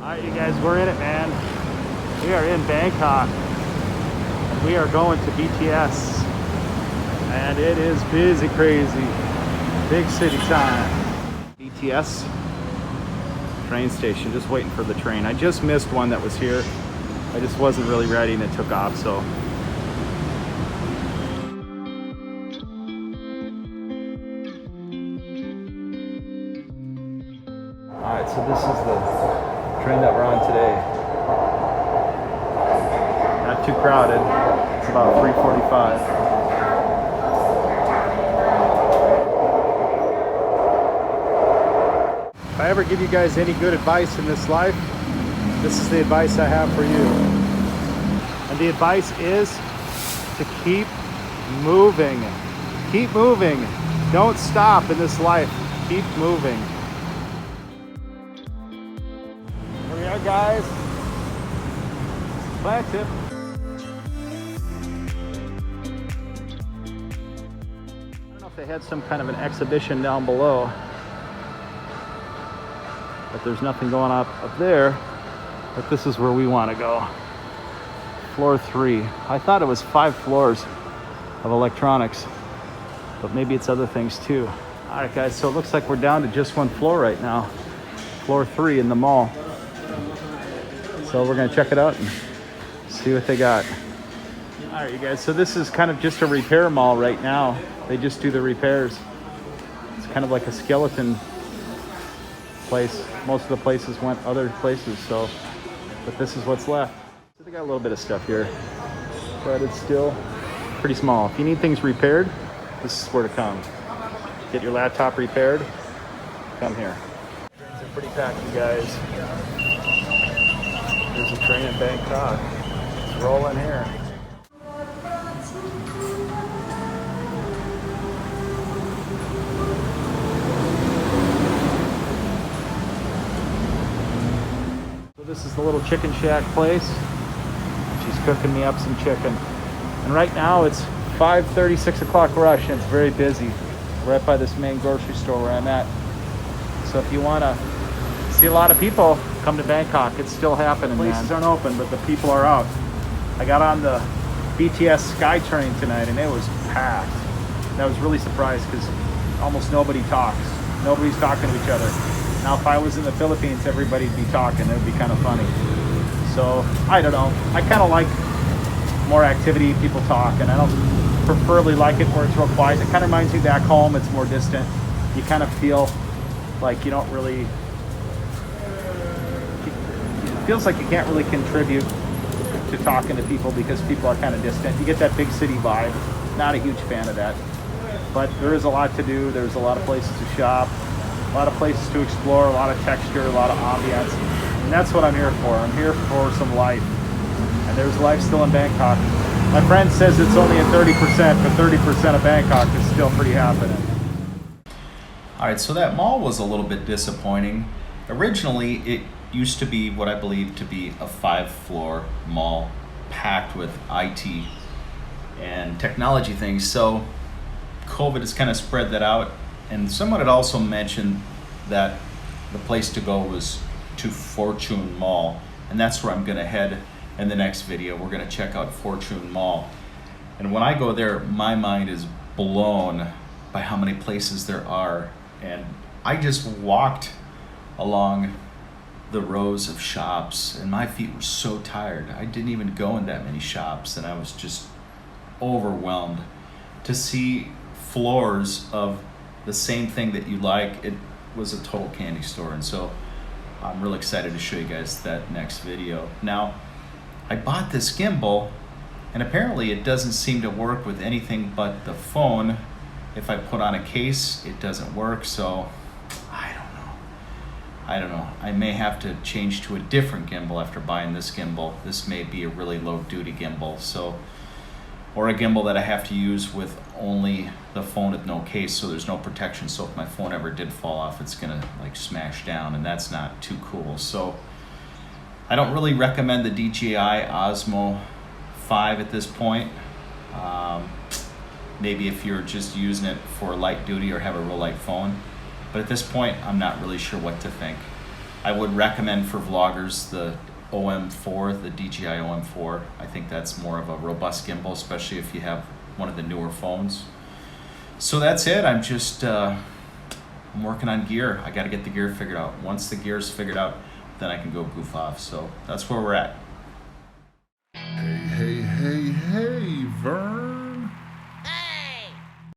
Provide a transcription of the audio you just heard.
Alright, you guys, we're in it, man. We are in Bangkok. We are going to BTS. And it is busy, crazy. Big city time. BTS train station, just waiting for the train. I just missed one that was here. I just wasn't really ready and it took off, so. Alright, so this is the train that we're on today. Not too crowded. It's about 3:45. If I ever give you guys any good advice in this life, this is the advice I have for you. And the advice is to keep moving. Keep moving. Don't stop in this life. Keep moving. Here we are, guys. Pantip. I don't know if they had some kind of an exhibition down below, but there's nothing going on up there. But this is where we want to go. Floor 3. I thought it was 5 floors of electronics, but maybe it's other things too. All right, guys, so it looks like we're down to just 1 floor right now. Floor 3 in the mall. So we're gonna check it out and see what they got. All right, you guys, so this is kind of just a repair mall right now. They just do the repairs. It's kind of like a skeleton place. Most of the places went other places, so, but this is what's left. So they got a little bit of stuff here, but it's still pretty small. If you need things repaired, this is where to come. Get your laptop repaired, come here. Trains are pretty packed, you guys. There's a train in Bangkok. It's rolling here. This is the little chicken shack place. She's cooking me up some chicken. And right now it's 5:30, 6 o'clock rush, and it's very busy. Right by this main grocery store where I'm at. So if you want to see a lot of people, come to Bangkok. It's still happening, places aren't open, but the people are out. I got on the BTS Sky Train tonight, and it was packed. And I was really surprised because almost nobody talks. Nobody's talking to each other. Now, if I was in the Philippines, everybody'd be talking. It would be kind of funny. So, I don't know. I kind of like more activity, people talk, and I don't preferably like it where it's real quiet. It kind of reminds me back home. It's more distant. You kind of feel like you don't really, it feels like you can't really contribute to talking to people because people are kind of distant. You get that big city vibe. Not a huge fan of that. But there is a lot to do. There's a lot of places to shop. A lot of places to explore, a lot of texture, a lot of ambiance. And that's what I'm here for. I'm here for some life. And there's life still in Bangkok. My friend says it's only at 30%, but 30% of Bangkok is still pretty happening. All right, so that mall was a little bit disappointing. Originally, it used to be what I believe to be a 5-floor mall packed with IT and technology things. So COVID has kind of spread that out. And someone had also mentioned that the place to go was to Fortune Mall. And that's where I'm gonna head in the next video. We're gonna check out Fortune Mall. And when I go there, my mind is blown by how many places there are. And I just walked along the rows of shops and my feet were so tired. I didn't even go in that many shops and I was just overwhelmed to see floors of the same thing that you like. It was a total candy store, and so I'm really excited to show you guys that next video. Now, I bought this gimbal, and apparently it doesn't seem to work with anything but the phone. If I put on a case, it doesn't work, so I don't know. I may have to change to a different gimbal after buying this gimbal. This may be a really low-duty gimbal, or a gimbal that I have to use with only the phone with no case, so there's no protection. So if my phone ever did fall off, it's gonna like smash down, and that's not too cool. So I don't really recommend the DJI Osmo 5 at this point. Maybe if you're just using it for light duty or have a real light phone. But at this point, I'm not really sure what to think. I would recommend for vloggers the OM4, the DJI OM4. I think that's more of a robust gimbal, especially if you have one of the newer phones. So that's it. I'm just I'm working on gear. I got to get the gear figured out. Once the gear's figured out, then I can go goof off. So that's where we're at.